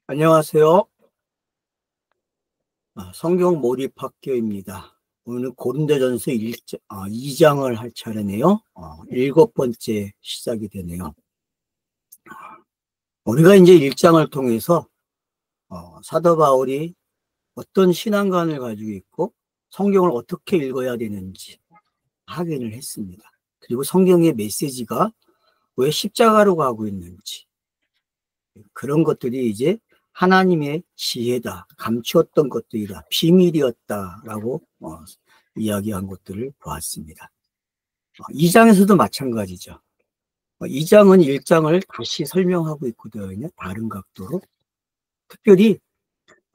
안녕하세요. 성경 몰입학교입니다. 오늘 고린도전서 2장을 할 차례네요. 7번째 시작이 되네요. 우리가 이제 1장을 통해서 사도 바울이 어떤 신앙관을 가지고 있고 성경을 어떻게 읽어야 되는지 확인을 했습니다. 그리고 성경의 메시지가 왜 십자가로 가고 있는지, 그런 것들이 이제 하나님의 지혜다, 감추었던 것들이다, 비밀이었다라고 이야기한 것들을 보았습니다. 2장에서도 마찬가지죠. 2장은 1장을 다시 설명하고 있거든요. 다른 각도로. 특별히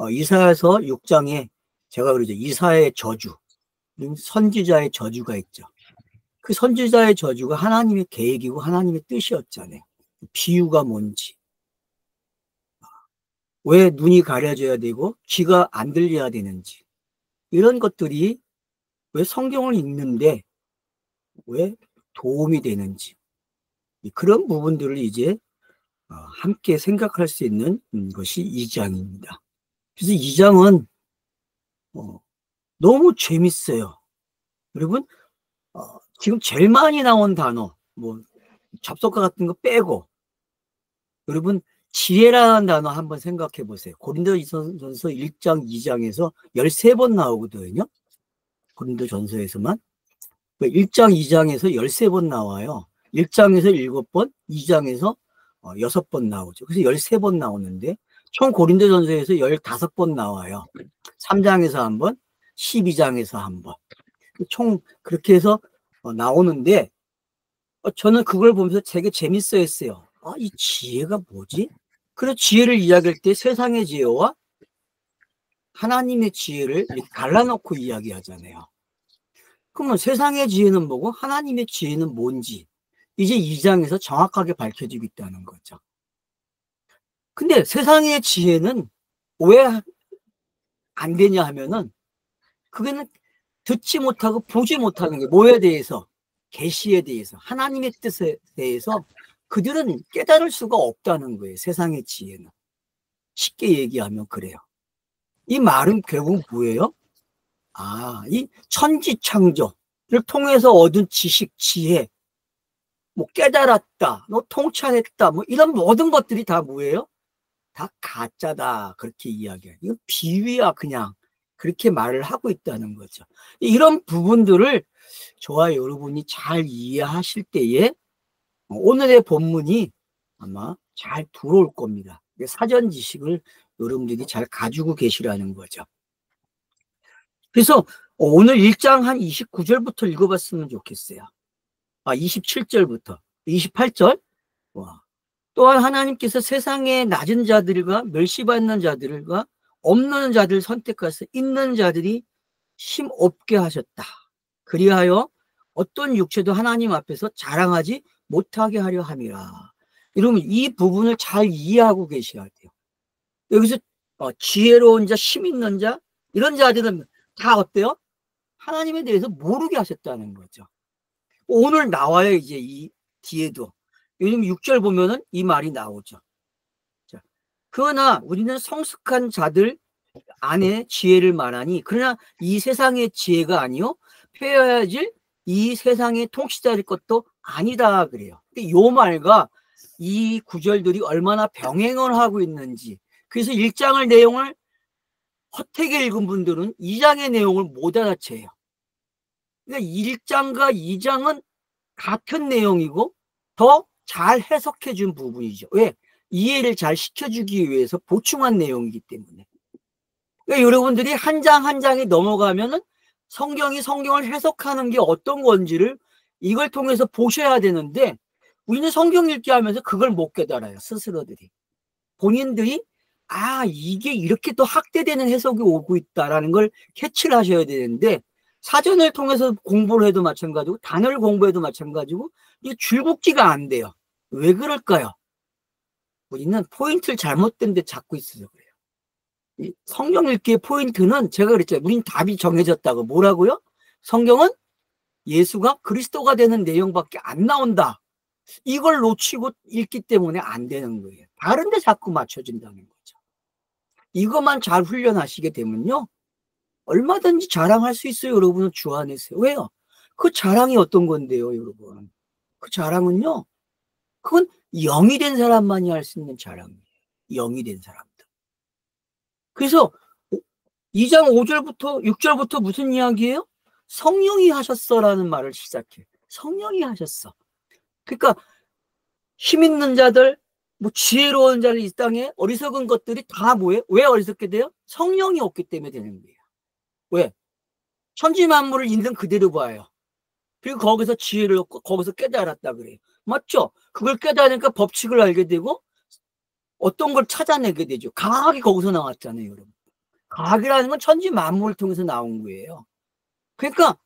이사야서 6장에 제가 그러죠. 이사야의 저주, 선지자의 저주가 있죠. 그 선지자의 저주가 하나님의 계획이고 하나님의 뜻이었잖아요. 비유가 뭔지, 왜 눈이 가려져야 되고 귀가 안 들려야 되는지, 이런 것들이 왜 성경을 읽는데 왜 도움이 되는지, 그런 부분들을 이제 함께 생각할 수 있는 것이 2장입니다. 그래서 2장은 너무 재밌어요. 여러분, 지금 제일 많이 나온 단어, 뭐 접속사 같은 거 빼고, 여러분 지혜라는 단어 한번 생각해 보세요. 고린도전서 1장, 2장에서 13번 나오거든요. 고린도전서에서만. 1장, 2장에서 13번 나와요. 1장에서 7번, 2장에서 6번 나오죠. 그래서 13번 나오는데 총 고린도전서에서 15번 나와요. 3장에서 한 번, 12장에서 한 번. 총 그렇게 해서 나오는데 저는 그걸 보면서 되게 재밌어 했어요. 이 지혜가 뭐지? 그래서 지혜를 이야기할 때 세상의 지혜와 하나님의 지혜를 이렇게 갈라놓고 이야기하잖아요. 그러면 세상의 지혜는 뭐고 하나님의 지혜는 뭔지 이제 2장에서 정확하게 밝혀지고 있다는 거죠. 근데 세상의 지혜는 왜 안 되냐 하면은 그거는 듣지 못하고 보지 못하는 게 뭐에 대해서, 계시에 대해서, 하나님의 뜻에 대해서 그들은 깨달을 수가 없다는 거예요. 세상의 지혜는. 쉽게 얘기하면 그래요. 이 말은 결국 뭐예요? 이 천지창조를 통해서 얻은 지식, 지혜, 뭐 깨달았다, 뭐 통찰했다, 뭐 이런 모든 것들이 다 뭐예요? 다 가짜다, 그렇게 이야기해요. 이거 비위야, 그냥. 그렇게 말을 하고 있다는 거죠. 이런 부분들을 저와 여러분이 잘 이해하실 때에 오늘의 본문이 아마 잘 들어올 겁니다. 사전 지식을 여러분들이 잘 가지고 계시라는 거죠. 그래서 오늘 1장 한 29절부터 읽어봤으면 좋겠어요. 27절부터 28절. 또한 하나님께서 세상의 낮은 자들과 멸시받는 자들과 없는 자들 선택하셔서 있는 자들이 힘없게 하셨다. 그리하여 어떤 육체도 하나님 앞에서 자랑하지 못하게 하려 함이라. 이러면 이 부분을 잘 이해하고 계셔야 돼요. 여기서 지혜로운 자, 힘 있는 자, 이런 자들은 다 어때요? 하나님에 대해서 모르게 하셨다는 거죠. 오늘 나와요, 이제 이 뒤에도. 요즘 6절 보면은 이 말이 나오죠. 자, 그러나 우리는 성숙한 자들 안에 지혜를 말하니, 그러나 이 세상의 지혜가 아니요 폐하여질 이 세상의 통치자일 것도 아니다, 그래요. 근데 요 말과 이 구절들이 얼마나 병행을 하고 있는지. 그래서 1장을 내용을 허태게 읽은 분들은 2장의 내용을 못 알아채요. 그러니까 1장과 2장은 같은 내용이고 더 잘 해석해 준 부분이죠. 왜? 이해를 잘 시켜주기 위해서 보충한 내용이기 때문에. 그러니까 여러분들이 한 장 한 장이 넘어가면은 성경이 성경을 해석하는 게 어떤 건지를 이걸 통해서 보셔야 되는데, 우리는 성경 읽기 하면서 그걸 못 깨달아요. 스스로들이. 본인들이 이게 이렇게 또 학대되는 해석이 오고 있다라는 걸 캐치를 하셔야 되는데, 사전을 통해서 공부를 해도 마찬가지고 단어를 공부해도 마찬가지고 이게 줄긋기가 안 돼요. 왜 그럴까요? 우리는 포인트를 잘못된 데 잡고 있어서 그래요. 성경 읽기의 포인트는 제가 그랬죠. 우린 답이 정해졌다고. 뭐라고요? 성경은 예수가 그리스도가 되는 내용밖에 안 나온다. 이걸 놓치고 읽기 때문에 안 되는 거예요. 다른 데 자꾸 맞춰진다는 거죠. 이것만 잘 훈련하시게 되면요, 얼마든지 자랑할 수 있어요. 여러분은 주 안에서. 왜요? 그 자랑이 어떤 건데요, 여러분? 그 자랑은요, 그건 영이 된 사람만이 할 수 있는 자랑이에요. 영이 된 사람들. 그래서 2장 5절부터 6절부터 무슨 이야기예요? 성령이 하셨어라는 말을 시작해. 성령이 하셨어. 그러니까 힘 있는 자들, 뭐 지혜로운 자들, 이 땅에 어리석은 것들이 다 뭐예요? 왜 어리석게 돼요? 성령이 없기 때문에 되는 거예요. 왜? 천지 만물을 있는 그대로 봐요. 그리고 거기서 지혜를 얻고 거기서 깨달았다 그래요. 맞죠? 그걸 깨달으니까 법칙을 알게 되고 어떤 걸 찾아내게 되죠. 과학이 거기서 나왔잖아요, 여러분. 과학이라는 건 천지 만물을 통해서 나온 거예요. 그러니까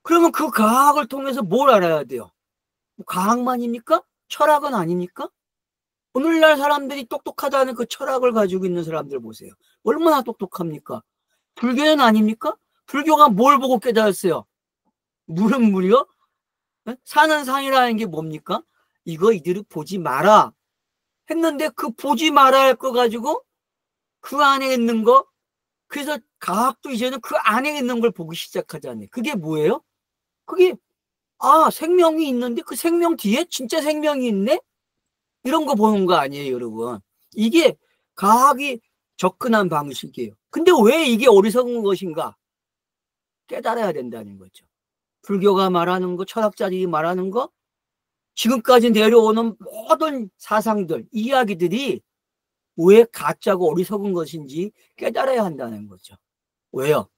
그러면 그 과학을 통해서 뭘 알아야 돼요? 과학만입니까? 철학은 아닙니까? 오늘날 사람들이 똑똑하다는 그 철학을 가지고 있는 사람들 보세요. 얼마나 똑똑합니까? 불교는 아닙니까? 불교가 뭘 보고 깨달았어요? 물은 물이요? 산은 산이라는 게 뭡니까? 이거 이대로 보지 마라 했는데 그 보지 말아야 할 거 가지고 그 안에 있는 거, 그래서 과학도 이제는 그 안에 있는 걸 보기 시작하잖아요. 그게 뭐예요? 그게 생명이 있는데 그 생명 뒤에 진짜 생명이 있네? 이런 거 보는 거 아니에요, 여러분. 이게 과학이 접근한 방식이에요. 근데 왜 이게 어리석은 것인가? 깨달아야 된다는 거죠. 불교가 말하는 거, 철학자들이 말하는 거, 지금까지 내려오는 모든 사상들, 이야기들이 왜 가짜고 어리석은 것인지 깨달아야 한다는 거죠. 왜요?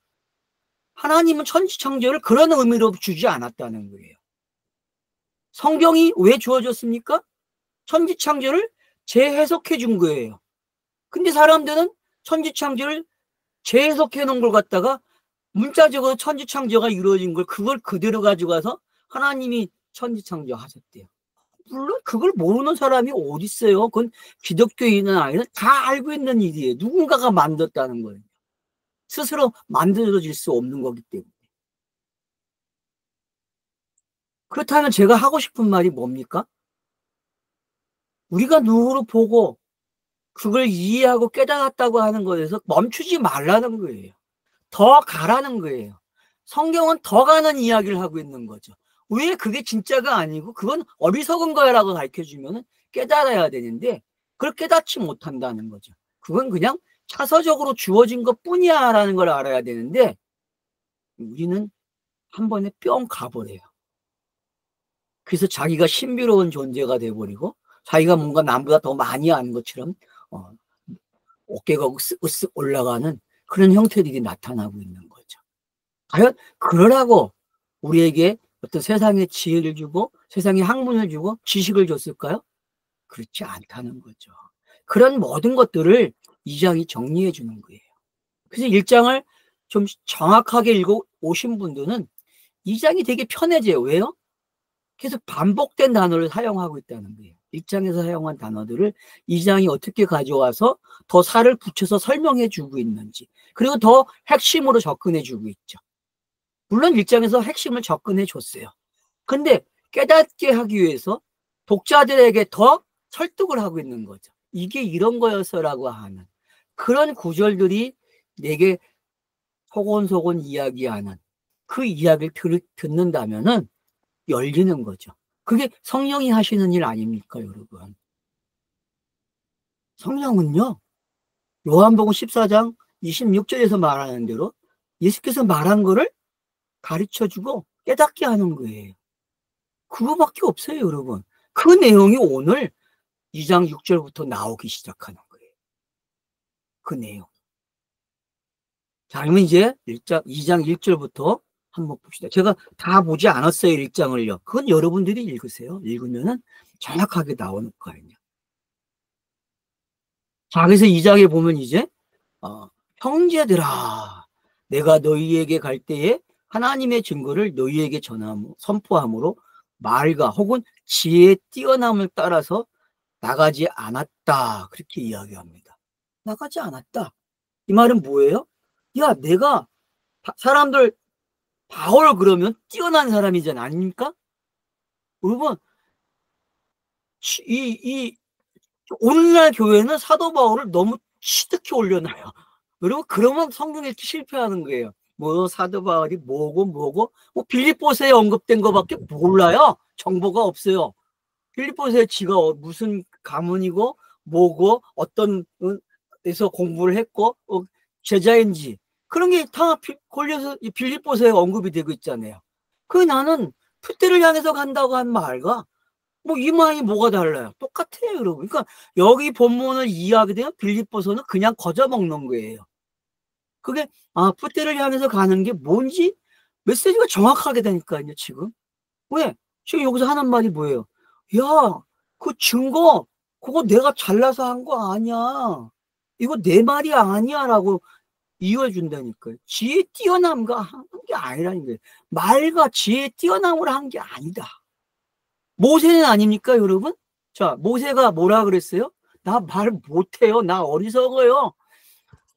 하나님은 천지창조를 그런 의미로 주지 않았다는 거예요. 성경이 왜 주어졌습니까? 천지창조를 재해석해 준 거예요. 근데 사람들은 천지창조를 재해석해 놓은 걸 갖다가 문자적으로 천지창조가 이루어진 걸 그걸 그대로 가져가서 하나님이 천지창조 하셨대요. 물론 그걸 모르는 사람이 어디 있어요. 그건 기독교인은 아니라 다 알고 있는 일이에요. 누군가가 만들었다는 거예요. 스스로 만들어질 수 없는 거기 때문에. 그렇다면 제가 하고 싶은 말이 뭡니까? 우리가 누구를 보고 그걸 이해하고 깨달았다고 하는 것에서 멈추지 말라는 거예요. 더 가라는 거예요. 성경은 더 가는 이야기를 하고 있는 거죠. 왜 그게 진짜가 아니고 그건 어리석은 거야라고 가르쳐주면 깨달아야 되는데 그걸 깨닫지 못한다는 거죠. 그건 그냥 차서적으로 주어진 것 뿐이야 라는 걸 알아야 되는데 우리는 한 번에 뿅 가버려요. 그래서 자기가 신비로운 존재가 돼버리고 자기가 뭔가 남보다 더 많이 아는 것처럼 어깨가 으쓱으쓱 올라가는 그런 형태들이 나타나고 있는 거죠. 과연 그러라고 우리에게 어떤 세상의 지혜를 주고 세상의 학문을 주고 지식을 줬을까요? 그렇지 않다는 거죠. 그런 모든 것들을 2장이 정리해 주는 거예요. 그래서 1장을 좀 정확하게 읽어 오신 분들은 2장이 되게 편해져요. 왜요? 계속 반복된 단어를 사용하고 있다는 거예요. 1장에서 사용한 단어들을 2장이 어떻게 가져와서 더 살을 붙여서 설명해 주고 있는지, 그리고 더 핵심으로 접근해 주고 있죠. 물론 1장에서 핵심을 접근해 줬어요. 근데 깨닫게 하기 위해서 독자들에게 더 설득을 하고 있는 거죠. 이게 이런 거였어라고 하는 그런 구절들이 내게 소곤소곤 이야기하는 그 이야기를 듣는다면은 열리는 거죠. 그게 성령이 하시는 일 아닙니까, 여러분? 성령은요, 요한복음 14장 26절에서 말하는 대로 예수께서 말한 거를 가르쳐주고 깨닫게 하는 거예요. 그거밖에 없어요, 여러분. 그 내용이 오늘 2장 6절부터 나오기 시작하는 거예요. 그 내용. 자, 그러면 이제 2장 1절부터 한번 봅시다. 제가 다 보지 않았어요, 1장을요. 그건 여러분들이 읽으세요. 읽으면은 정확하게 나오는 거예요. 자, 그래서 2장에 보면 이제, 형제들아, 내가 너희에게 갈 때에 하나님의 증거를 너희에게 선포함으로 말과 혹은 지혜의 뛰어남을 따라서 나가지 않았다. 그렇게 이야기합니다. 나가지 않았다. 이 말은 뭐예요? 야, 내가 사람들 바울 그러면 뛰어난 사람이잖아, 아닙니까? 여러분, 오늘날 교회는 사도 바울을 너무 시득히 올려놔요. 여러분, 그러면 성경 읽기 실패하는 거예요. 뭐 사도 바울이 뭐고 뭐 빌립보서에 언급된 거밖에 몰라요. 정보가 없어요. 빌립보서에 지가 무슨 가문이고 뭐고 어떤 데서 공부를 했고 제자인지 그런 게 다 걸려서 빌립보서에 언급이 되고 있잖아요. 그 나는 풋대를 향해서 간다고 한 말과 뭐 이 말이 뭐가 달라요? 똑같아요, 여러분. 그러니까 여기 본문을 이해하게 되면 빌립보서는 그냥 거저 먹는 거예요. 그게 풋대를 향해서 가는 게 뭔지 메시지가 정확하게 되니까요, 지금. 왜? 지금 여기서 하는 말이 뭐예요? 야, 그 증거 그거 내가 잘나서 한 거 아니야. 이거 내 말이 아니야 라고 이유해 준다니까요. 지혜 뛰어남과 한 게 아니라는 거예요. 말과 지혜 뛰어남으로 한 게 아니다. 모세는 아닙니까, 여러분? 자, 모세가 뭐라 그랬어요? 나 말 못해요. 나 어리석어요.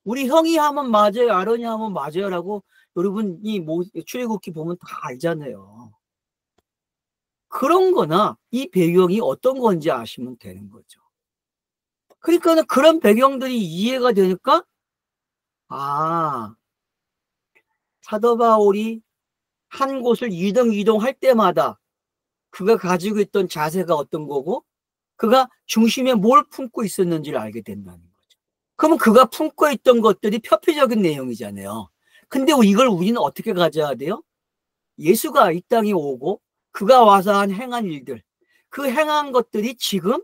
우리 형이 하면 맞아요. 아론이 하면 맞아요. 라고 여러분이 출애굽기 보면 다 알잖아요. 그런 거나 이 배경이 어떤 건지 아시면 되는 거죠. 그러니까 그런 배경들이 이해가 되니까 사도 바울이 한 곳을 이동할 때마다 그가 가지고 있던 자세가 어떤 거고 그가 중심에 뭘 품고 있었는지를 알게 된다는 거죠. 그러면 그가 품고 있던 것들이 표피적인 내용이잖아요. 근데 이걸 우리는 어떻게 가져야 돼요? 예수가 이 땅에 오고 그가 와서 행한 일들, 그 행한 것들이 지금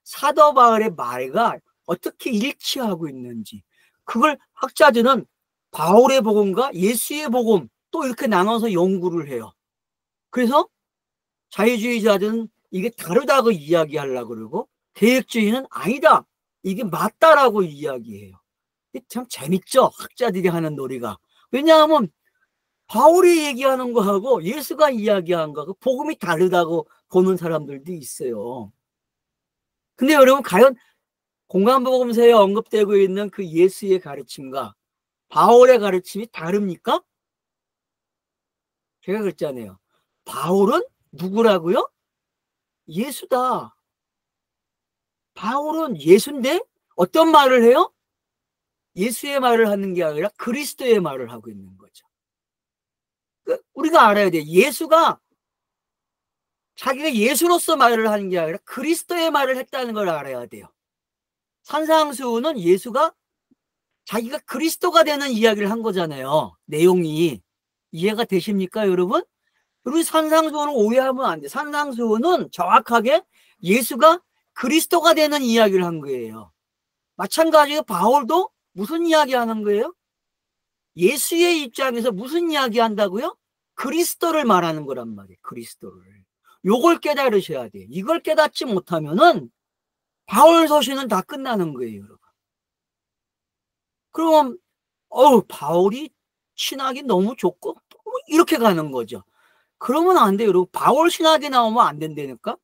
사도 바울의 말과 어떻게 일치하고 있는지, 그걸 학자들은 바울의 복음과 예수의 복음 또 이렇게 나눠서 연구를 해요. 그래서 자유주의자들은 이게 다르다고 이야기하려고 그러고 계획주의는 아니다, 이게 맞다라고 이야기해요. 참 재밌죠, 학자들이 하는 놀이가. 왜냐하면 바울이 얘기하는 거하고 예수가 이야기한 거하고 복음이 다르다고 보는 사람들도 있어요. 근데 여러분, 과연 공간복음서에 언급되고 있는 그 예수의 가르침과 바울의 가르침이 다릅니까? 제가 그랬잖아요. 바울은 누구라고요? 예수다. 바울은 예수인데 어떤 말을 해요? 예수의 말을 하는 게 아니라 그리스도의 말을 하고 있는 거죠. 우리가 알아야 돼요. 예수가 자기가 예수로서 말을 하는 게 아니라 그리스도의 말을 했다는 걸 알아야 돼요. 산상수훈은 예수가 자기가 그리스도가 되는 이야기를 한 거잖아요. 내용이 이해가 되십니까, 여러분? 우리 산상수훈을 오해하면 안 돼. 산상수훈은 정확하게 예수가 그리스도가 되는 이야기를 한 거예요. 마찬가지로 바울도 무슨 이야기 하는 거예요? 예수의 입장에서 무슨 이야기 한다고요? 그리스도를 말하는 거란 말이에요. 그리스도를. 요걸 깨달으셔야 돼요. 이걸 깨닫지 못하면은 바울 서신은 다 끝나는 거예요, 여러분. 그럼 바울이 신학이 너무 좋고 이렇게 가는 거죠. 그러면 안 돼요, 여러분. 바울 신학이 나오면 안 된다니까.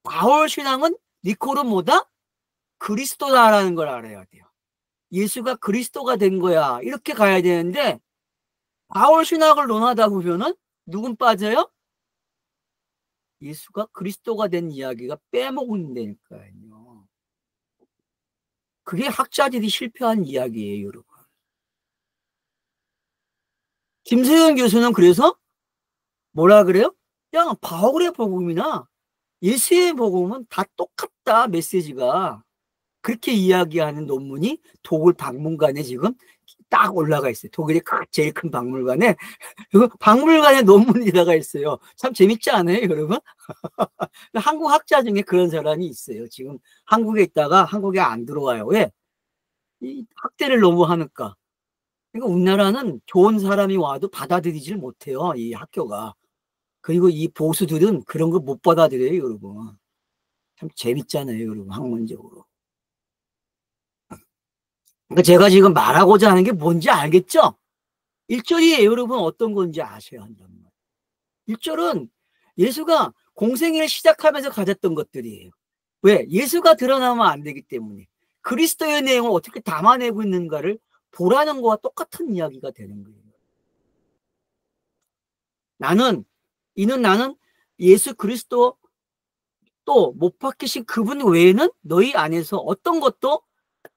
바울 신앙은 니코는 뭐다? 그리스도다라는 걸 알아야 돼요. 예수가 그리스도가 된 거야, 이렇게 가야 되는데 바울 신학을 논하다 보면은 누군 빠져요? 예수가 그리스도가 된 이야기가 빼먹는다니까요. 그게 학자들이 실패한 이야기예요, 여러분. 김세현 교수는 그래서 뭐라 그래요? 야, 바울의 복음이나 예수의 복음은 다 똑같다, 메시지가. 그렇게 이야기하는 논문이 독일 박물관에 지금 딱 올라가 있어요. 독일의 제일 큰 박물관에 박물관에 논문이 들어가 있어요. 참 재밌지 않아요, 여러분? 한국 학자 중에 그런 사람이 있어요. 지금 한국에 있다가 한국에 안 들어와요. 왜? 이 학대를 너무 하니까. 그러니까 우리나라는 좋은 사람이 와도 받아들이질 못해요, 이 학교가. 그리고 이 보수들은 그런 거 못 받아들여요, 여러분. 참 재밌잖아요, 여러분, 학문적으로. 그러니까 제가 지금 말하고자 하는 게 뭔지 알겠죠? 1절이 여러분 어떤 건지 아셔야 한단 말이에요. 1절은 예수가 공생애를 시작하면서 가졌던 것들이에요. 왜? 예수가 드러나면 안 되기 때문에. 그리스도의 내용을 어떻게 담아내고 있는가를 보라는 거와 똑같은 이야기가 되는 거예요. 나는 예수 그리스도 또 못 박히신 그분 외에는 너희 안에서 어떤 것도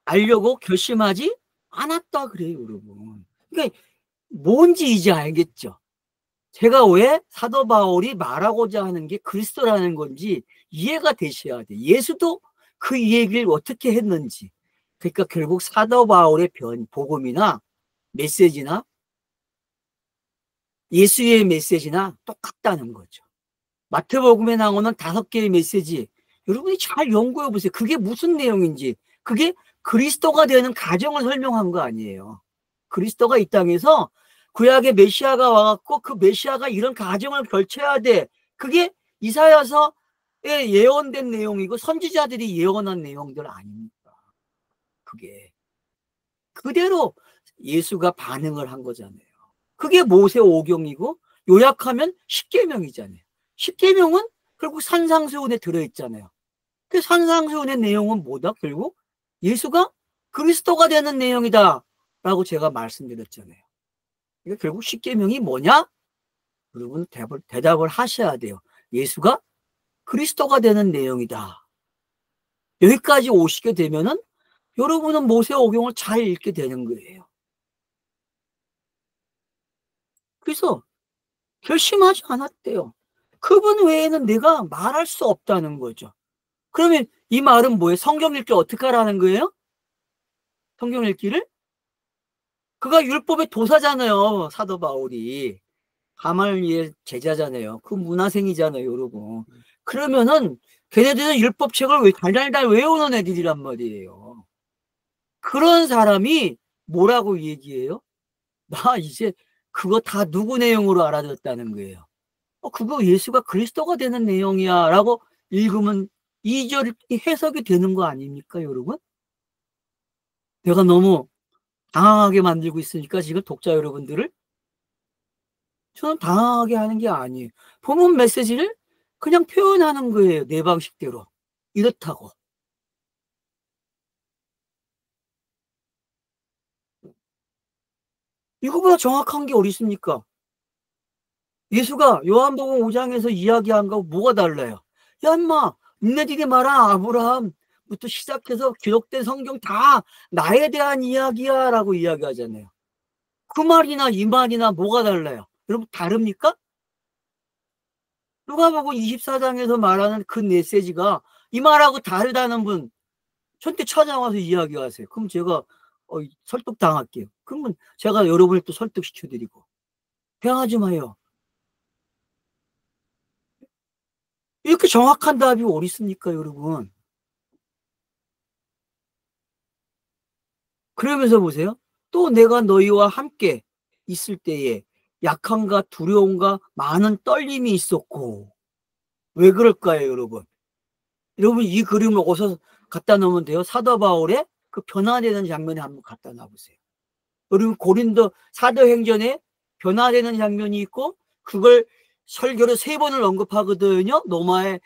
알려고 결심하지 않았다 그래요, 여러분. 그러니까 뭔지 이제 알겠죠? 제가 왜 사도 바울이 말하고자 하는 게 그리스도라는 건지 이해가 되셔야 돼요. 예수도 그 얘기를 어떻게 했는지. 그러니까 결국 사도 바울의 복음이나 메시지나 예수의 메시지나 똑같다는 거죠. 마태복음에 나오는 5개의 메시지, 여러분이 잘 연구해 보세요. 그게 무슨 내용인지. 그게 그리스도가 되는 과정을 설명한 거 아니에요. 그리스도가 이 땅에서 구약의 메시아가 와갖고 그 메시아가 이런 과정을 걸쳐야 돼. 그게 이사야서에 예언된 내용이고 선지자들이 예언한 내용들 아닙니까? 그게 그대로 예수가 반응을 한 거잖아요. 그게 모세오경이고 요약하면 십계명이잖아요. 십계명은 결국 산상수훈에 들어있잖아요. 그 산상수훈의 내용은 뭐다? 결국 예수가 그리스도가 되는 내용이다 라고 제가 말씀드렸잖아요. 그러니까 결국 십계명이 뭐냐? 여러분 대답을 하셔야 돼요. 예수가 그리스도가 되는 내용이다. 여기까지 오시게 되면은 여러분은 모세오경을 잘 읽게 되는 거예요. 그래서 결심하지 않았대요. 그분 외에는 내가 말할 수 없다는 거죠. 그러면 이 말은 뭐예요? 성경 읽기 어떻게 하라는 거예요? 성경 읽기를? 그가 율법의 도사잖아요. 사도 바울이. 가말리엘 제자잖아요. 그 문화생이잖아요, 여러분. 그러면은 걔네들은 율법책을 달달달 외우는 애들이란 말이에요. 그런 사람이 뭐라고 얘기해요? 나 이제 그거 다 누구 내용으로 알아듣었다는 거예요. 그거 예수가 그리스도가 되는 내용이야 라고 읽으면 2절 해석이 되는 거 아닙니까, 여러분? 내가 너무 당황하게 만들고 있으니까 지금 독자 여러분들을 저는 당황하게 하는 게 아니에요. 본문 메시지를 그냥 표현하는 거예요. 내 방식대로. 이렇다고. 이거보다 정확한 게 어디 있습니까? 예수가 요한복음 5장에서 이야기한 거 뭐가 달라요? 야 인마 니네들이 말한 아브라함부터 시작해서 기록된 성경 다 나에 대한 이야기야 라고 이야기하잖아요. 그 말이나 이 말이나 뭐가 달라요? 여러분 다릅니까? 누가복음 24장에서 말하는 그 메시지가 이 말하고 다르다는 분 저한테 찾아와서 이야기하세요. 그럼 제가 설득당할게요. 그러면 제가 여러분을 또 설득시켜드리고. 대화하지 마요. 이렇게 정확한 답이 어디 있습니까, 여러분? 그러면서 보세요. 또 내가 너희와 함께 있을 때에 약함과 두려움과 많은 떨림이 있었고. 왜 그럴까요, 여러분? 여러분 이 그림을 어디서 갖다 놓으면 돼요? 사도 바울의 그 변화되는 장면에 한번 갖다 놔보세요. 여러분 고린도 사도행전에 변화되는 장면이 있고 그걸 설교를 3번을 언급하거든요. 로마의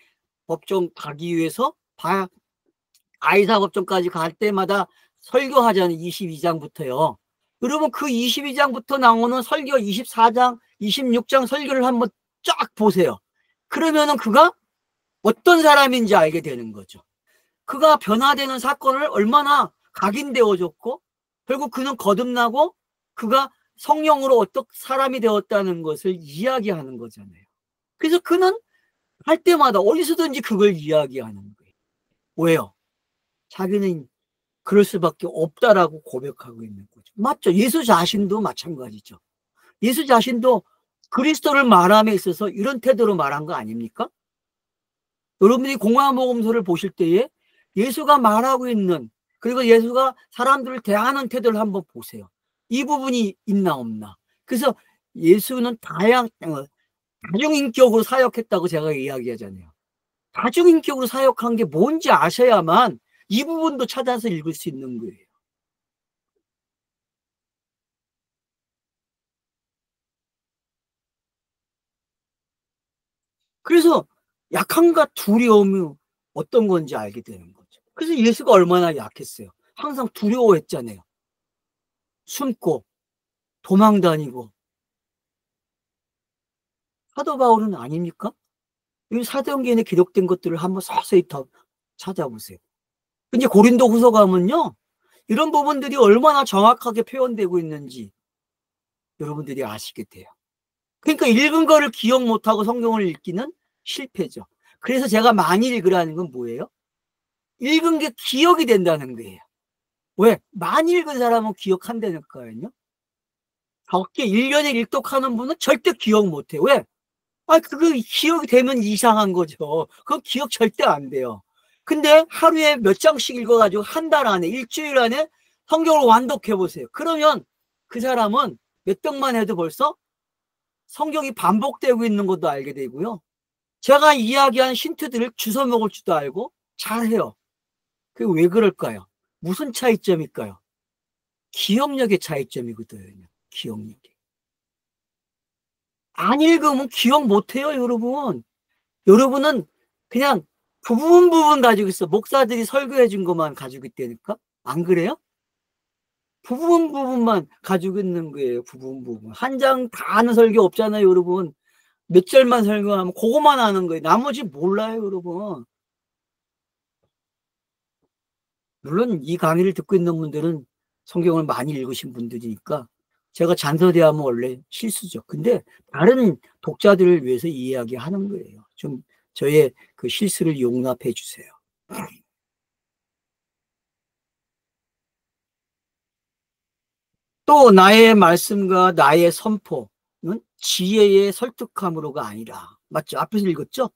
법정 가기 위해서 아이사 법정까지 갈 때마다 설교하잖아요. 22장부터요. 여러분 그 22장부터 나오는 설교 24장, 26장 설교를 한번 쫙 보세요. 그러면은 그가 어떤 사람인지 알게 되는 거죠. 그가 변화되는 사건을 얼마나 각인되어줬고 결국 그는 거듭나고 그가 성령으로 어떤 사람이 되었다는 것을 이야기하는 거잖아요. 그래서 그는 할 때마다 어디서든지 그걸 이야기하는 거예요. 왜요? 자기는 그럴 수밖에 없다라고 고백하고 있는 거죠. 맞죠? 예수 자신도 마찬가지죠. 예수 자신도 그리스도를 말함에 있어서 이런 태도로 말한 거 아닙니까? 여러분이 공화복음서를 보실 때에 예수가 말하고 있는 그리고 예수가 사람들을 대하는 태도를 한번 보세요. 이 부분이 있나 없나. 그래서 예수는 다중인격으로 사역했다고 제가 이야기하잖아요. 다중인격으로 사역한 게 뭔지 아셔야만 이 부분도 찾아서 읽을 수 있는 거예요. 그래서 약함과 두려움이 어떤 건지 알게 되는 거죠. 그래서 예수가 얼마나 약했어요. 항상 두려워했잖아요. 숨고 도망 다니고. 사도 바울은 아닙니까? 이 사도행전에 기록된 것들을 한번 서서히 더 찾아보세요. 이제 고린도 후서 가면요. 이런 부분들이 얼마나 정확하게 표현되고 있는지 여러분들이 아시게 돼요. 그러니까 읽은 거를 기억 못하고 성경을 읽기는 실패죠. 그래서 제가 많이 읽으라는 건 뭐예요? 읽은 게 기억이 된다는 거예요. 왜? 많이 읽은 사람은 기억한다니까요. 적게 1년에 일독하는 분은 절대 기억 못해요. 왜? 그거 기억이 되면 이상한 거죠. 그건 기억 절대 안 돼요. 근데 하루에 몇 장씩 읽어가지고 한 달 안에, 일주일 안에 성경을 완독해 보세요. 그러면 그 사람은 몇 병만 해도 벌써 성경이 반복되고 있는 것도 알게 되고요. 제가 이야기한 힌트들을 주워 먹을 줄도 알고 잘해요. 그게 왜 그럴까요? 무슨 차이점일까요? 기억력의 차이점이거든요. 기억력이. 안 읽으면 기억 못해요, 여러분. 여러분은 그냥 부분 가지고 있어. 목사들이 설교해 준 것만 가지고 있다니까? 안 그래요? 부분만 가지고 있는 거예요. 부분. 한 장 다 아는 설교 없잖아요, 여러분. 몇 절만 설교하면 그거만 아는 거예요. 나머지 몰라요, 여러분. 물론 이 강의를 듣고 있는 분들은 성경을 많이 읽으신 분들이니까 제가 잔소리하면 원래 실수죠. 근데 다른 독자들을 위해서 이야기하는 거예요. 좀 저의 그 실수를 용납해 주세요. 또 나의 말씀과 나의 선포는 지혜의 설득함으로가 아니라, 맞죠? 앞에서 읽었죠?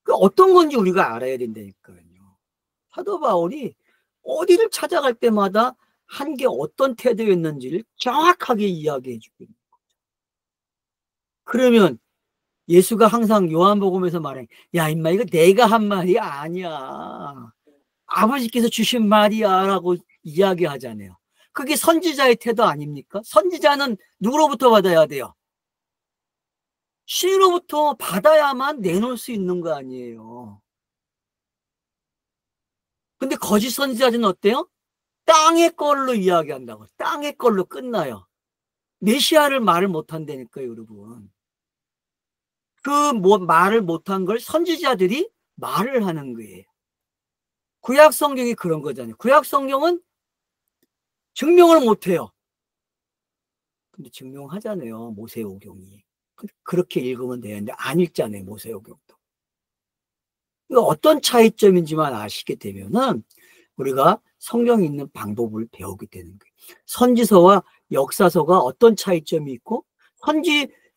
그 어떤 건지 우리가 알아야 된다니까요. 사도 바울이 어디를 찾아갈 때마다 한 게 어떤 태도였는지를 정확하게 이야기해 주고 있는 거죠. 그러면 예수가 항상 요한복음에서 말해, 야 임마 이거 내가 한 말이 아니야, 아버지께서 주신 말이야 라고 이야기하잖아요. 그게 선지자의 태도 아닙니까? 선지자는 누구로부터 받아야 돼요? 신으로부터 받아야만 내놓을 수 있는 거 아니에요. 근데 거짓 선지자들은 어때요? 땅의 걸로 이야기한다고. 땅의 걸로 끝나요. 메시아를 말을 못한다니까요, 여러분. 말을 못한 걸 선지자들이 말을 하는 거예요. 구약 성경이 그런 거잖아요. 구약 성경은 증명을 못해요. 근데 증명하잖아요, 모세오경이. 그렇게 읽으면 되는데 안 읽잖아요, 모세오경도. 어떤 차이점인지만 아시게 되면은 우리가 성경 읽는 방법을 배우게 되는 거예요. 선지서와 역사서가 어떤 차이점이 있고,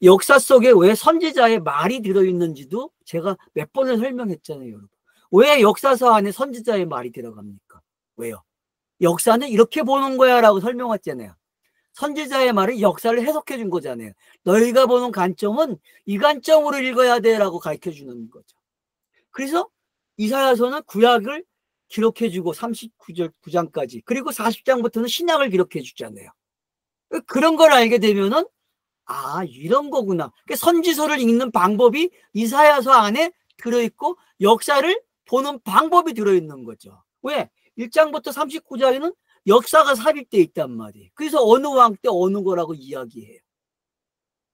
역사 속에 왜 선지자의 말이 들어있는지도 제가 몇 번을 설명했잖아요, 여러분. 왜 역사서 안에 선지자의 말이 들어갑니까? 왜요? 역사는 이렇게 보는 거야 라고 설명했잖아요. 선지자의 말은 역사를 해석해 준 거잖아요. 너희가 보는 관점은 이 관점으로 읽어야 돼 라고 가르쳐 주는 거죠. 그래서 이사야서는 구약을 기록해 주고 39장까지, 그리고 40장부터는 신약을 기록해 주잖아요. 그런 걸 알게 되면은 이런 거구나. 선지서를 읽는 방법이 이사야서 안에 들어있고 역사를 보는 방법이 들어있는 거죠. 왜? 1장부터 39장에는 역사가 삽입되어 있단 말이에요. 그래서 어느 왕 때 어느 거라고 이야기해요.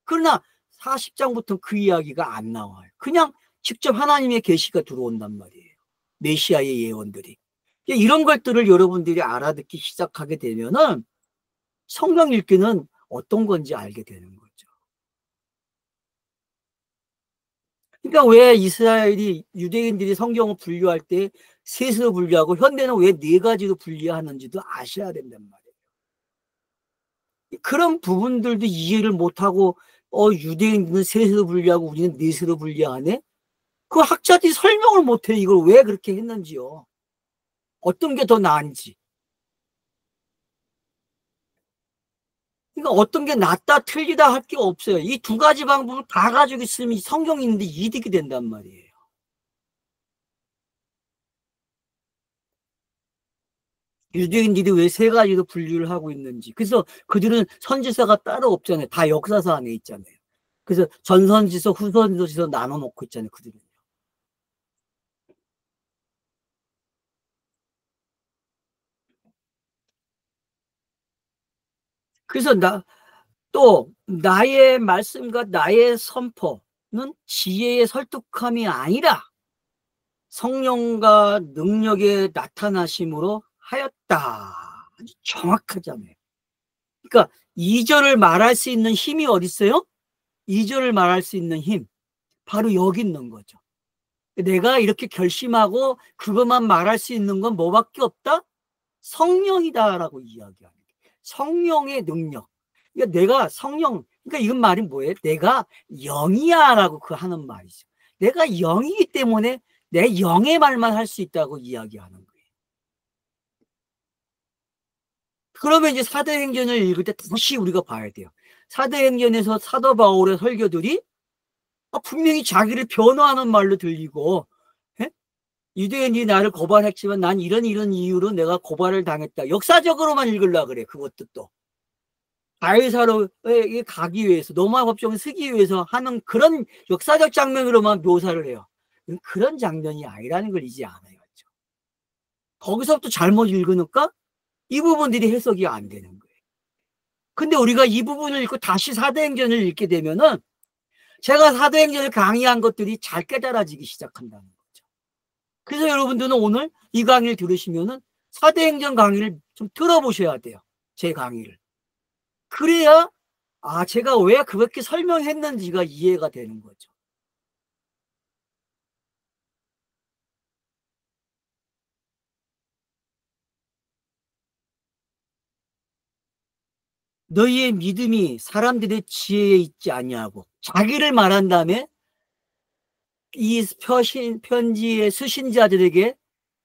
그러나 40장부터는 그 이야기가 안 나와요. 그냥 직접 하나님의 계시가 들어온단 말이에요. 메시아의 예언들이. 이런 것들을 여러분들이 알아듣기 시작하게 되면은 성경 읽기는 어떤 건지 알게 되는 거죠. 그러니까 왜 이스라엘이, 유대인들이 성경을 분류할 때 셋으로 분류하고 현대는 왜 네 가지로 분류하는지도 아셔야 된단 말이에요. 그런 부분들도 이해를 못하고 유대인들은 셋으로 분류하고 우리는 넷으로 분류하네? 그 학자들이 설명을 못해. 이걸 왜 그렇게 했는지요. 어떤 게 더 나은지. 그러니까 어떤 게 낫다 틀리다 할 게 없어요. 이 두 가지 방법을 다 가지고 있으면 성경이 있는데 이득이 된단 말이에요. 유대인들이 왜 세 가지로 분류를 하고 있는지. 그래서 그들은 선지서가 따로 없잖아요. 다 역사서 안에 있잖아요. 그래서 전선지서, 후선지서 나눠 놓고 있잖아요, 그들은. 그래서 또 나의 말씀과 나의 선포는 지혜의 설득함이 아니라 성령과 능력의 나타나심으로 하였다. 아주 정확하잖아요. 그러니까 2절을 말할 수 있는 힘이 어디 있어요? 2절을 말할 수 있는 힘, 바로 여기 있는 거죠. 내가 이렇게 결심하고 그것만 말할 수 있는 건 뭐밖에 없다? 성령이다라고 이야기하는 거예요. 성령의 능력. 그러니까 내가 성령, 그러니까 이건 말이 뭐예요? 내가 영이야라고 그 하는 말이죠. 내가 영이기 때문에 내 영의 말만 할 수 있다고 이야기하는 거예요. 그러면 이제 사도행전을 읽을 때 다시 우리가 봐야 돼요. 사도행전에서 사도 바울의 설교들이 분명히 자기를 변호하는 말로 들리고, 예? 유대인이 나를 고발했지만 난 이런 이유로 내가 고발을 당했다. 역사적으로만 읽으려고 그래. 그것도 또 바이사로에 가기 위해서, 로마 법정을 쓰기 위해서 하는 그런 역사적 장면으로만 묘사를 해요. 그런 장면이 아니라는 걸 이제 알아야죠. 거기서부터 잘못 읽으니까 이 부분들이 해석이 안 되는 거예요. 근데 우리가 이 부분을 읽고 다시 사도행전을 읽게 되면은 제가 사도행전을 강의한 것들이 잘 깨달아지기 시작한다는 거죠. 그래서 여러분들은 오늘 이 강의를 들으시면은 사도행전 강의를 좀 들어보셔야 돼요. 제 강의를. 그래야 제가 왜 그렇게 설명했는지가 이해가 되는 거죠. 너희의 믿음이 사람들의 지혜에 있지 아니하고, 자기를 말한 다음에 이 편지의 수신자들에게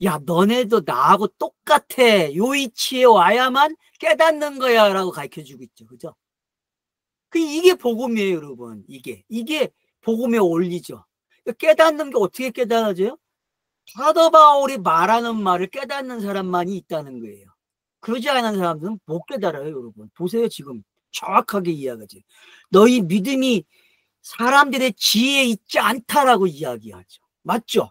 야, 너네도 나하고 똑같아. 요 이치에 와야만 깨닫는 거야 라고 가르쳐주고 있죠. 그죠? 이게 복음이에요, 여러분. 이게 복음의 원리죠. 깨닫는 게 어떻게 깨달아져요? 사도 바울이 말하는 말을 깨닫는 사람만이 있다는 거예요. 그러지 않은 사람들은 못 깨달아요, 여러분. 보세요, 지금. 정확하게 이야기하지. 너희 믿음이 사람들의 지혜에 있지 않다라고 이야기하죠. 맞죠?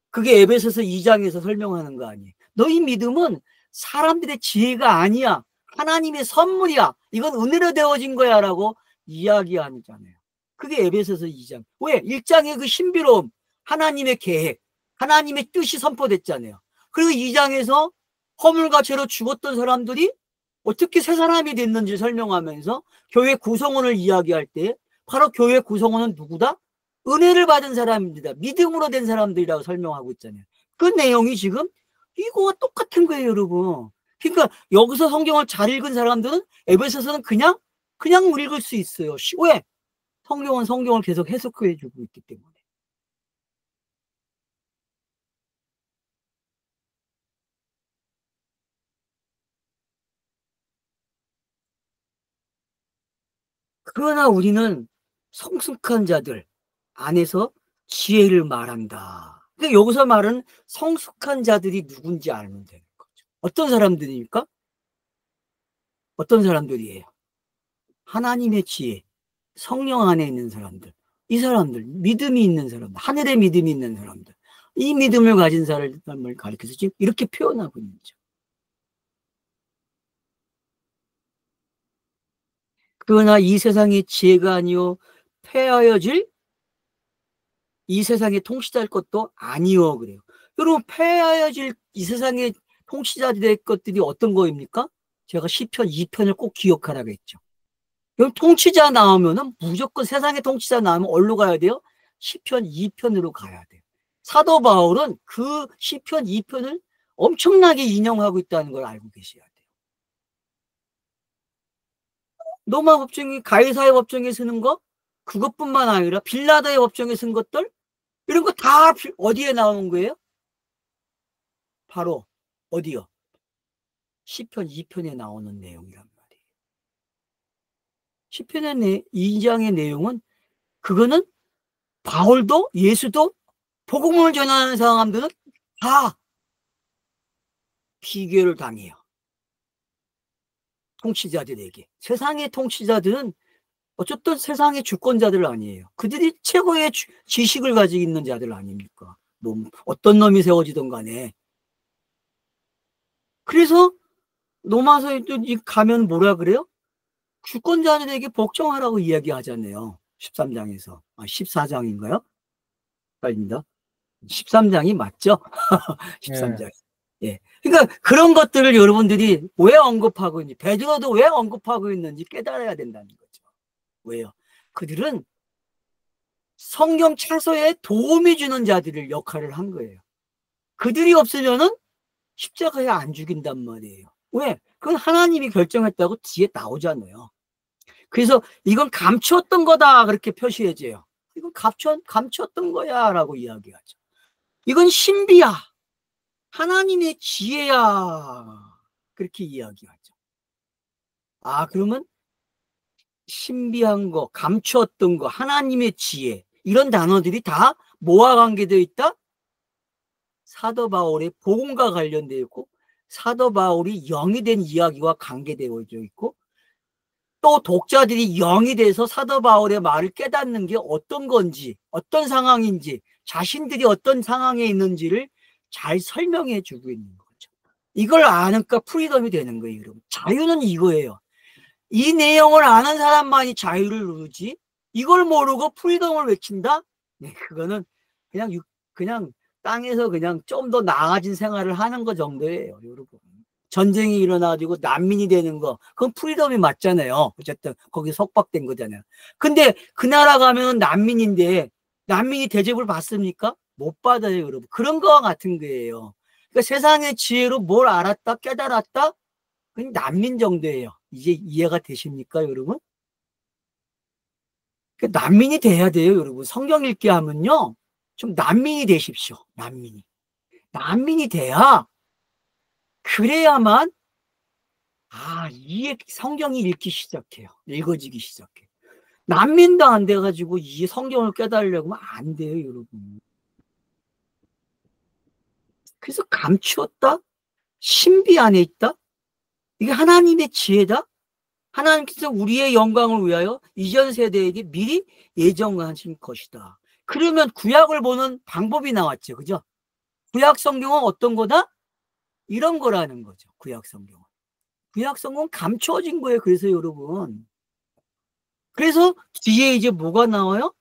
그게 에베소서 2장에서 설명하는 거 아니에요. 너희 믿음은 사람들의 지혜가 아니야. 하나님의 선물이야. 이건 은혜로 되어진 거야 라고 이야기하잖아요. 그게 에베소서 2장. 왜? 1장의 그 신비로움, 하나님의 계획, 하나님의 뜻이 선포됐잖아요. 그리고 2장에서 허물과 죄로 죽었던 사람들이 어떻게 새 사람이 됐는지 설명하면서 교회 구성원을 이야기할 때 바로 교회 구성원은 누구다? 은혜를 받은 사람입니다. 믿음으로 된 사람들이라고 설명하고 있잖아요. 그 내용이 지금 이거와 똑같은 거예요, 여러분. 그러니까 여기서 성경을 잘 읽은 사람들은 에베소서는 그냥 읽을 수 있어요. 왜? 성경은 성경을 계속 해석해 주고 있기 때문에. 그러나 우리는 성숙한 자들 안에서 지혜를 말한다. 근데 여기서 말은 성숙한 자들이 누군지 알면 되는 거죠. 어떤 사람들입니까? 어떤 사람들이에요? 하나님의 지혜, 성령 안에 있는 사람들, 이 사람들, 믿음이 있는 사람들, 하늘의 믿음이 있는 사람들, 이 믿음을 가진 사람을 가리켜서 지금 이렇게 표현하고 있는 거죠. 그러나 이 세상의 지혜가 아니요 패하여질 이 세상의 통치자일 것도 아니요 그래요. 여러분, 패하여질 이 세상의 통치자들의 것들이 어떤 거입니까? 제가 시편 2편을 꼭 기억하라고 했죠. 여러분, 통치자 나오면은 무조건 세상의 통치자 나오면 어디로 가야 돼요? 시편 2편으로 가야 돼요. 사도 바울은 그 시편 2편을 엄청나게 인용하고 있다는 걸 알고 계셔야 돼요. 로마 법정이 가이사의 법정에 쓰는 거 그것뿐만 아니라 빌라도의 법정에 쓴 것들 이런 거 다 어디에 나오는 거예요? 바로 어디요? 시편 2편에 나오는 내용이란 말이에요. 시편의 2장의 내용은 그거는 바울도 예수도 복음을 전하는 사람들은 다 비교를 당해요. 통치자들에게. 세상의 통치자들은 어쨌든 세상의 주권자들 아니에요. 그들이 최고의 지식을 가지고 있는 자들 아닙니까? 뭐 어떤 놈이 세워지든 간에. 그래서 로마서에 또 가면 뭐라 그래요? 주권자들에게 복종하라고 이야기하잖아요. 13장에서. 14장인가요? 아닙니다. 13장이 맞죠? 13장. 예. 그러니까 그런 것들을 여러분들이 왜 언급하고 있는지, 베드로도 왜 언급하고 있는지 깨달아야 된다는 거죠. 왜요? 그들은 성경 차서에 도움이 주는 자들을 역할을 한 거예요. 그들이 없으면은 십자가에 안 죽인단 말이에요. 왜? 그건 하나님이 결정했다고 뒤에 나오잖아요. 그래서 이건 감추었던 거다 그렇게 표시해줘요. 이건 감추었던 거야 라고 이야기하죠. 이건 신비야, 하나님의 지혜야, 그렇게 이야기하죠. 아, 그러면 신비한 거, 감추었던 거, 하나님의 지혜, 이런 단어들이 다 뭐와 관계되어 있다? 사도 바울의 복음과 관련되어 있고, 사도 바울이 영이 된 이야기와 관계되어 있고, 또 독자들이 영이 돼서 사도 바울의 말을 깨닫는 게 어떤 건지, 어떤 상황인지, 자신들이 어떤 상황에 있는지를 잘 설명해 주고 있는 거죠. 이걸 아니까 프리덤이 되는 거예요, 여러분. 자유는 이거예요. 이 내용을 아는 사람만이 자유를 누르지, 이걸 모르고 프리덤을 외친다? 네, 그거는 그냥 땅에서 그냥 좀 더 나아진 생활을 하는 거 정도예요, 여러분. 전쟁이 일어나가지고 난민이 되는 거, 그건 프리덤이 맞잖아요. 어쨌든 거기 속박된 거잖아요. 근데 그 나라 가면 난민인데 난민이 대접을 받습니까? 못 받아요, 여러분. 그런 거와 같은 거예요. 그러니까 세상의 지혜로 뭘 알았다, 깨달았다? 그건 난민 정도예요. 이제 이해가 되십니까, 여러분? 그러니까 난민이 돼야 돼요, 여러분. 성경 읽기 하면요, 좀 난민이 되십시오. 난민이 돼야, 그래야만 이 성경이 읽기 시작해요. 읽어지기 시작해요. 난민도 안 돼가지고 이 성경을 깨달으려고 하면 안 돼요, 여러분. 그래서 감추었다? 신비 안에 있다? 이게 하나님의 지혜다? 하나님께서 우리의 영광을 위하여 이전 세대에게 미리 예정하신 것이다. 그러면 구약을 보는 방법이 나왔죠. 그죠? 구약 성경은 어떤 거다? 이런 거라는 거죠. 구약 성경은. 구약 성경은 감추어진 거예요. 그래서 여러분. 그래서 뒤에 이제 뭐가 나와요?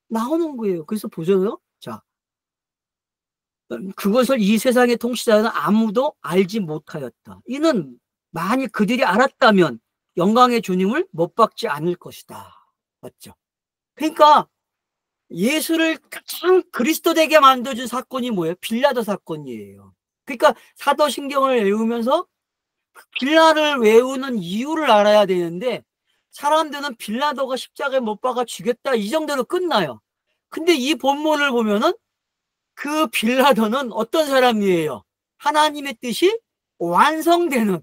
나오는 거예요. 그래서 보세요. 자, 그것을 이 세상의 통치자는 아무도 알지 못하였다. 이는 만일 그들이 알았다면 영광의 주님을 못 받지 않을 것이다. 맞죠? 그러니까 예수를 가장 그리스도 되게 만들어준 사건이 뭐예요? 빌라도 사건이에요. 그러니까 사도신경을 외우면서 빌라를 외우는 이유를 알아야 되는데, 사람들은 빌라도가 십자가에 못 박아 죽였다 이 정도로 끝나요. 근데 이 본문을 보면은 그 빌라도는 어떤 사람이에요? 하나님의 뜻이 완성되는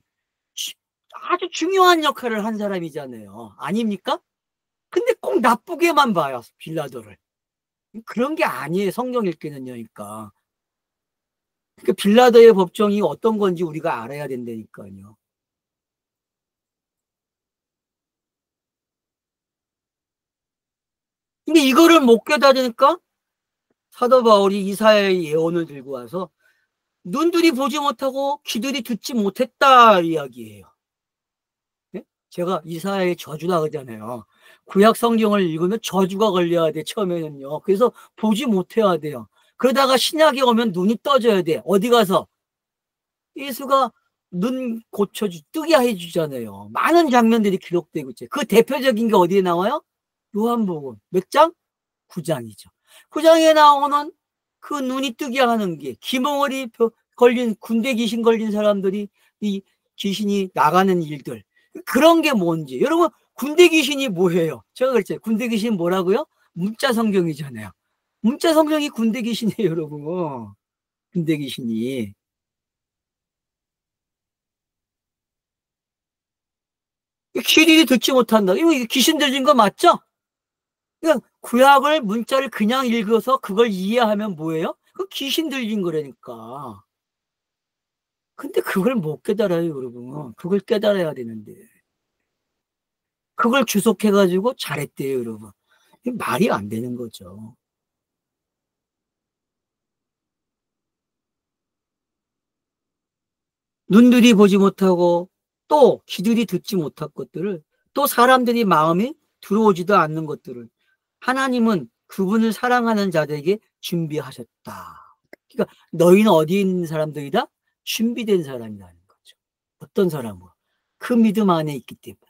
아주 중요한 역할을 한 사람이잖아요. 아닙니까? 근데 꼭 나쁘게만 봐요, 빌라도를. 그런 게 아니에요, 성경 읽기는요. 그러니까 빌라도의 법정이 어떤 건지 우리가 알아야 된다니까요. 근데 이거를 못 깨달으니까 사도 바울이 이사야의 예언을 들고 와서 눈들이 보지 못하고 귀들이 듣지 못했다 이야기예요. 네? 제가 이사야의 저주라 그러잖아요. 구약 성경을 읽으면 저주가 걸려야 돼, 처음에는요. 그래서 보지 못해야 돼요. 그러다가 신약에 오면 눈이 떠져야 돼. 어디 가서? 예수가 눈 뜨게 해주잖아요. 많은 장면들이 기록되고 있죠. 그 대표적인 게 어디에 나와요? 요한복음 몇 장? 9장이죠. 9장에 나오는 그 눈이 뜨게 하는 게, 기멍어리 걸린, 군대 귀신 걸린 사람들이 이 귀신이 나가는 일들, 그런 게 뭔지. 여러분, 군대 귀신이 뭐예요? 제가 그랬죠. 군대 귀신 뭐라고요? 문자 성경이잖아요. 문자 성경이 군대 귀신이에요, 여러분. 군대 귀신이. 귀들이 듣지 못한다. 이거 귀신 들린 거 맞죠? 그냥 구약을 문자를 그냥 읽어서 그걸 이해하면 뭐예요? 그 귀신 들린 거라니까. 근데 그걸 못 깨달아요, 여러분. 그걸 깨달아야 되는데. 그걸 주석해가지고 잘했대요, 여러분. 말이 안 되는 거죠. 눈들이 보지 못하고 또 귀들이 듣지 못한 것들을, 또 사람들이 마음에 들어오지도 않는 것들을 하나님은 그분을 사랑하는 자들에게 준비하셨다. 그러니까 너희는 어디 있는 사람들이다? 준비된 사람이라는 거죠. 어떤 사람으로? 그 믿음 안에 있기 때문에.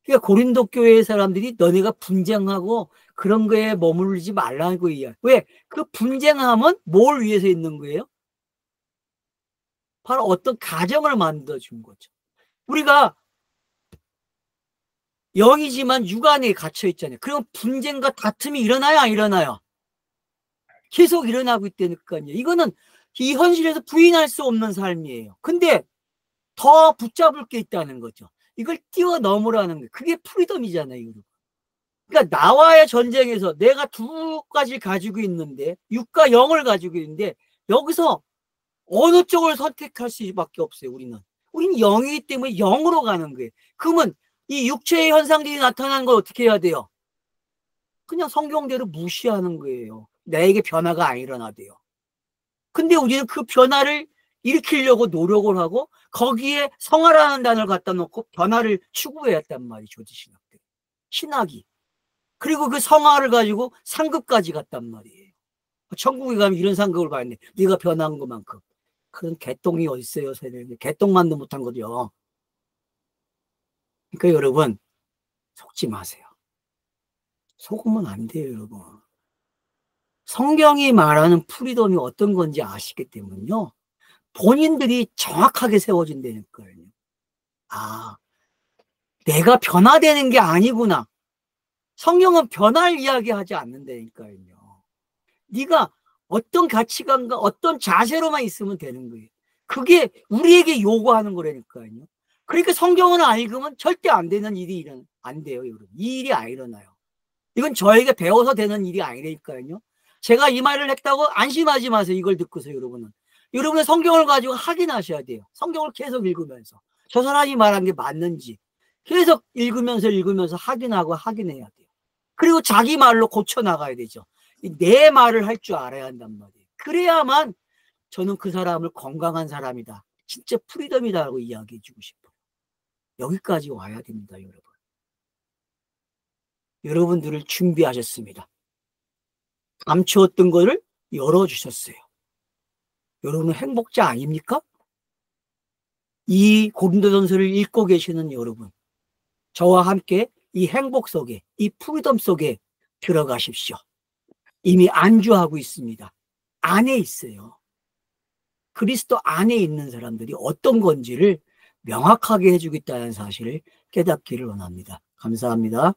그러니까 고린도 교회의 사람들이 너네가 분쟁하고 그런 거에 머무르지 말라고 이야기. 왜? 그 분쟁함은 뭘 위해서 있는 거예요? 바로 어떤 가정을 만들어준 거죠. 우리가 영이지만 육 안에 갇혀 있잖아요. 그럼 분쟁과 다툼이 일어나요, 안 일어나요? 계속 일어나고 있다니까요. 이거는 이 현실에서 부인할 수 없는 삶이에요. 근데 더 붙잡을 게 있다는 거죠. 이걸 뛰어넘으라는 거예요. 그게 프리덤이잖아요. 그러니까 나와의 전쟁에서 내가 두 가지 가지고 있는데, 육과 영을 가지고 있는데, 여기서 어느 쪽을 선택할 수밖에 없어요. 우리는 영이기 때문에 영으로 가는 거예요. 그러면 이 육체의 현상들이 나타나는 걸 어떻게 해야 돼요? 그냥 성경대로 무시하는 거예요. 나에게 변화가 안 일어나대요. 근데 우리는 그 변화를 일으키려고 노력을 하고 거기에 성화라는 단어를 갖다 놓고 변화를 추구해야 했단 말이죠. 조지신학들 신학이. 그리고 그 성화를 가지고 상급까지 갔단 말이에요. 천국에 가면 이런 상급을 받네. 네가 변한 것만큼. 그런 개똥이 어딨어요, 세상에. 개똥만도 못한 거죠. 그러니까 여러분, 속지 마세요. 속으면 안 돼요, 여러분. 성경이 말하는 프리덤이 어떤 건지 아시기 때문에요. 본인들이 정확하게 세워진다니까요. 아, 내가 변화되는 게 아니구나. 성경은 변화를 이야기하지 않는다니까요. 네가 어떤 가치관과 어떤 자세로만 있으면 되는 거예요. 그게 우리에게 요구하는 거라니까요. 그러니까 성경을 안 읽으면 절대 안 되는 일이 안 돼요, 여러분. 이 일이 안 일어나요. 이건 저에게 배워서 되는 일이 아니라니까요. 제가 이 말을 했다고 안심하지 마세요. 이걸 듣고서 여러분은. 여러분은 성경을 가지고 확인하셔야 돼요. 성경을 계속 읽으면서. 저 사람이 말한 게 맞는지 계속 읽으면서 확인하고 확인해야 돼요. 그리고 자기 말로 고쳐나가야 되죠. 내 말을 할 줄 알아야 한단 말이에요. 그래야만 저는 그 사람을 건강한 사람이다. 진짜 프리덤이다라고 이야기해 주고 싶어요. 여기까지 와야 됩니다, 여러분. 여러분들을 준비하셨습니다. 감추었던 거를 열어주셨어요. 여러분은 행복자 아닙니까? 이 고린도전서를 읽고 계시는 여러분, 저와 함께 이 행복 속에, 이 프리덤 속에 들어가십시오. 이미 안주하고 있습니다. 안에 있어요. 그리스도 안에 있는 사람들이 어떤 건지를 명확하게 해주겠다는 사실을 깨닫기를 원합니다. 감사합니다.